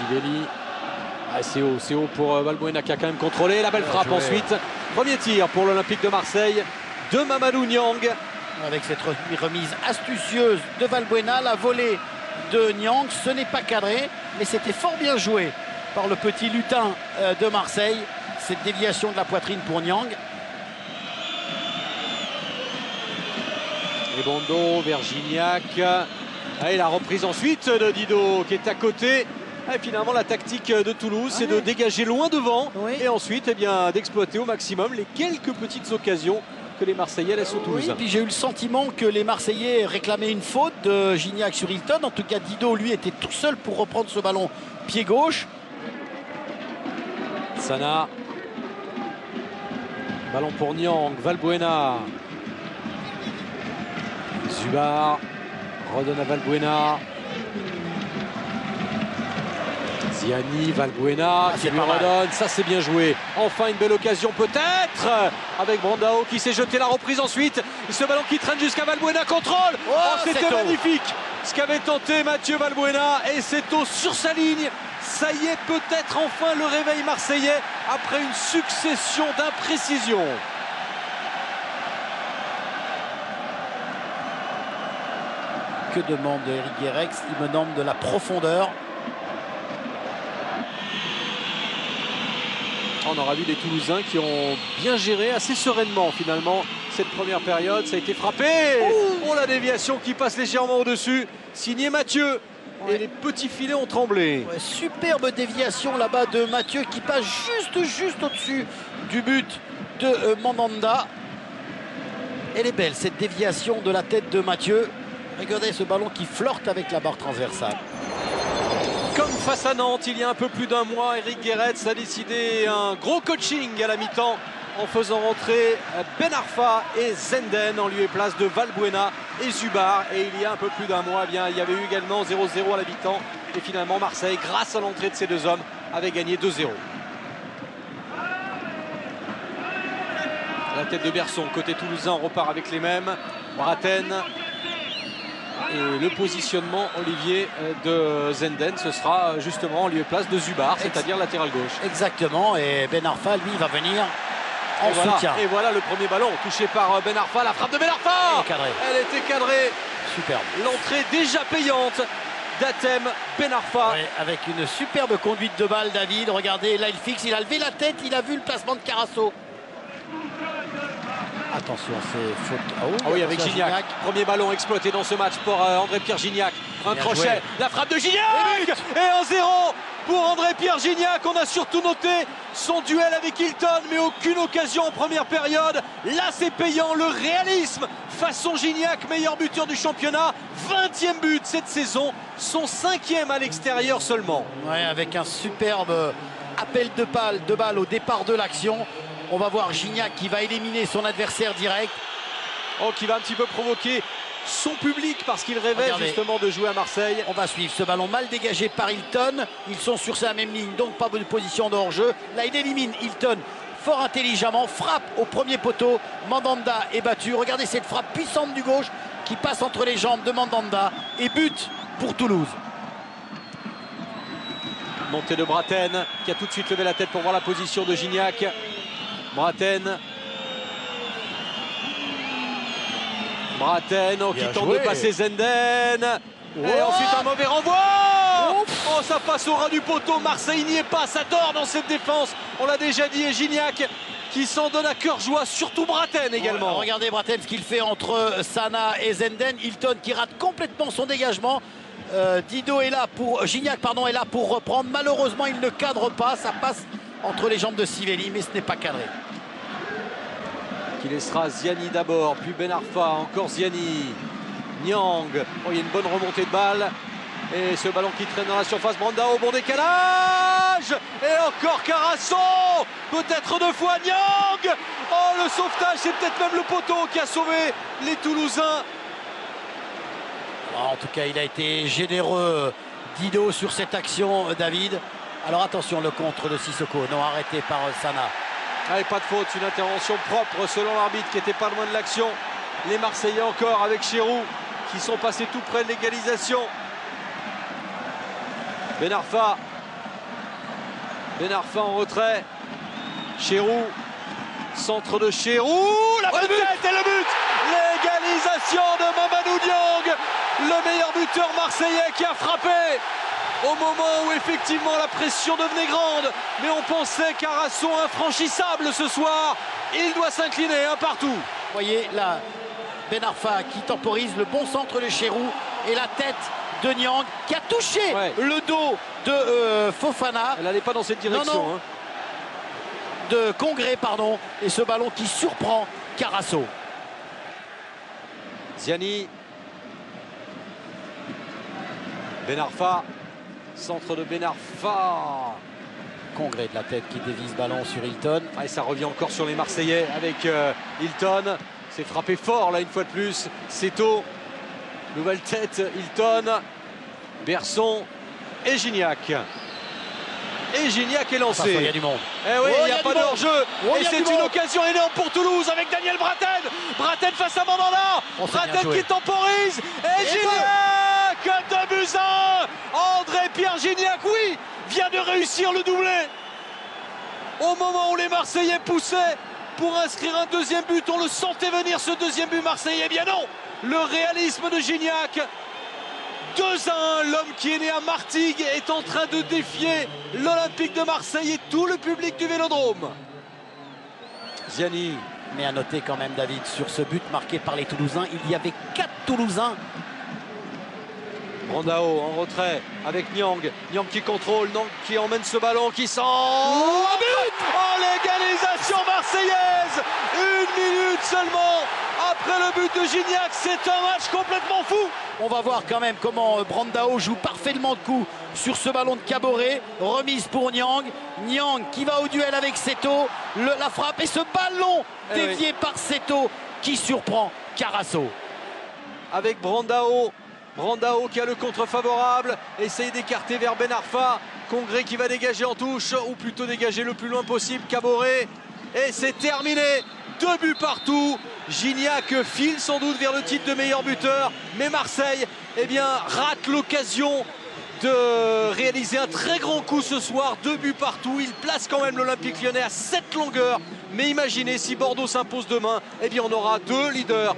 Sivelli. Ah, c'est haut pour Valbuena qui a quand même contrôlé. La belle frappe ensuite. Premier tir pour l'Olympique de Marseille de Mamadou Niang. Avec cette remise astucieuse de Valbuena, la volée de Niang, ce n'est pas cadré, mais c'était fort bien joué par le petit lutin de Marseille. Cette déviation de la poitrine pour Niang. Et Bondo vers Gignac. Et la reprise ensuite de Didot qui est à côté. Et finalement, la tactique de Toulouse, c'est de dégager loin devant et ensuite d'exploiter au maximum les quelques petites occasions que les Marseillais laissent aux Toulousains. Puis j'ai eu le sentiment que les Marseillais réclamaient une faute de Gignac sur Hilton. En tout cas, Didot, lui, était tout seul pour reprendre ce ballon pied gauche. Sana. Ballon pour Niang, Valbuena. Zubar redonne à Valbuena. Ziani, Valbuena qui lui redonne, ça c'est bien joué. Enfin une belle occasion peut-être avec Brandao qui s'est jeté, la reprise ensuite. Ce ballon qui traîne jusqu'à Valbuena, contrôle. C'était magnifique ce qu'avait tenté Mathieu Valbuena et c'est sur sa ligne. Ça y est, peut-être enfin le réveil marseillais après une succession d'imprécisions. Que demande Eric Guérex? Il me demande de la profondeur. On aura vu les Toulousains qui ont bien géré assez sereinement finalement cette première période. Ça a été frappé. Oh, la déviation qui passe légèrement au-dessus. Signé Mathieu. Et les petits filets ont tremblé. Superbe déviation là-bas de Mathieu qui passe juste au-dessus du but de Mandanda. Elle est belle cette déviation de la tête de Mathieu. Regardez ce ballon qui flirte avec la barre transversale. Comme face à Nantes, il y a un peu plus d'un mois, Eric Guéretz a décidé un gros coaching à la mi-temps en faisant rentrer Ben Arfa et Zenden en lieu et place de Valbuena et Zubar. Et il y a un peu plus d'un mois, il y avait eu également 0-0 à la mi-temps. Et finalement, Marseille, grâce à l'entrée de ces deux hommes, avait gagné 2-0. La tête de Berson, côté toulousain, on repart avec les mêmes. Braten. Et le positionnement, Olivier, de Zenden, ce sera justement en lieu et place de Zubar, c'est-à-dire latéral gauche. Exactement, et Ben Arfa, lui, va venir en soutien. Et voilà le premier ballon touché par Ben Arfa, la frappe de Ben Arfa. Elle était cadrée. Superbe. L'entrée déjà payante d'Atem Ben Arfa. Ouais, avec une superbe conduite de balle, David. Regardez, là il fixe, il a levé la tête, il a vu le placement de Carasso. Attention, c'est faute. Oui, avec Gignac. Premier ballon exploité dans ce match pour André-Pierre Gignac. Un crochet, la frappe de Gignac. Et 1-0 pour André-Pierre Gignac. On a surtout noté son duel avec Hilton, mais aucune occasion en première période. Là, c'est payant. Le réalisme façon Gignac, meilleur buteur du championnat. 20e but cette saison, son 5e à l'extérieur seulement. Ouais, avec un superbe appel de balle au départ de l'action. On va voir Gignac qui va éliminer son adversaire direct. Oh, qui va un petit peu provoquer son public parce qu'il rêvait justement de jouer à Marseille. On va suivre ce ballon mal dégagé par Hilton. Ils sont sur sa même ligne, donc pas de position de hors-jeu. Là, il élimine Hilton fort intelligemment. Frappe au premier poteau. Mandanda est battu. Regardez cette frappe puissante du gauche qui passe entre les jambes de Mandanda. Et but pour Toulouse. Montée de Braten qui a tout de suite levé la tête pour voir la position de Gignac. Braten qui tente de passer Zenden. Et ensuite un mauvais renvoi. Oh, ça passe au ras du poteau. Marseille n'y est pas, ça dort dans cette défense. On l'a déjà dit. Et Gignac qui s'en donne à cœur joie, surtout Braten également. Regardez Braten, ce qu'il fait entre Sana et Zenden. Hilton qui rate complètement son dégagement. Didot est là pour Gignac est là pour reprendre. Malheureusement, il ne cadre pas. Ça passe entre les jambes de Sivelli, mais ce n'est pas cadré. Qui laissera Ziani d'abord, puis Ben Arfa, encore Ziani. Niang. Oh, il y a une bonne remontée de balle. Et ce ballon qui traîne dans la surface. Brandao, bon décalage. Et encore Carasso. Peut-être deux fois Niang. Oh, le sauvetage, c'est peut-être même le poteau qui a sauvé les Toulousains. En tout cas, il a été généreux, Didot, sur cette action, David. Alors attention, le contre de Sissoko, non arrêté par Sana. Allez, pas de faute, une intervention propre selon l'arbitre qui était pas loin de l'action. Les Marseillais encore avec Chérou qui sont passés tout près de l'égalisation. Ben Arfa Ben Arfa en retrait. Chérou. Centre de Chérou. La tête et le but. L'égalisation de Mamadou Niang. Le meilleur buteur marseillais qui a frappé au moment où effectivement la pression devenait grande. Mais on pensait Carasso infranchissable ce soir. Il doit s'incliner un partout. Vous voyez là, Ben Arfa qui temporise le bon centre de Chérou et la tête de Niang qui a touché le dos de Fofana. Elle n'allait pas dans cette direction. Non, non. De Congré, pardon. Et ce ballon qui surprend Carasso. Ziani. Ben Arfa. Centre de Ben Arfa. Congré de la tête qui dévie ce ballon sur Hilton. Et ça revient encore sur les Marseillais avec Hilton. C'est frappé fort là une fois de plus. Seto. Nouvelle tête, Hilton. Berson et Gignac. Et Gignac est lancé. Il y a du monde. Eh oui, il n'y a pas de hors-jeu. Et c'est une occasion énorme pour Toulouse avec Daniel Braten. Braten face à Mandanda. Braten qui temporise. Et Gignac, 2-1. André-Pierre Gignac, oui, vient de réussir le doublé. Au moment où les Marseillais poussaient pour inscrire un deuxième but, on le sentait venir ce deuxième but marseillais. Eh bien non, le réalisme de Gignac. 2-1, l'homme qui est né à Martigues est en train de défier l'Olympique de Marseille et tout le public du Vélodrome. Ziani. Mais à noter quand même, David, sur ce but marqué par les Toulousains, il y avait 4 Toulousains. Brandao en retrait avec Niang. Niang qui contrôle, Niang qui emmène ce ballon qui sent... Oh, but! Oh, l'égalisation marseillaise! 1 minute seulement après le but de Gignac, c'est un match complètement fou. On va voir quand même comment Brandao joue parfaitement le coup sur ce ballon de Caboret. Remise pour Niang. Niang qui va au duel avec Seto. La frappe et ce ballon dévié par Seto qui surprend Carasso. Avec Brandao. Brandao qui a le contre favorable. Essaye d'écarter vers Ben Arfa. Congré qui va dégager en touche. Ou plutôt dégager le plus loin possible. Caboret. Et c'est terminé. 2 buts partout. Gignac file sans doute vers le titre de meilleur buteur. Mais Marseille rate l'occasion de réaliser un très grand coup ce soir. 2 buts partout. Il place quand même l'Olympique Lyonnais à cette longueur. Mais imaginez si Bordeaux s'impose demain, on aura 2 leaders.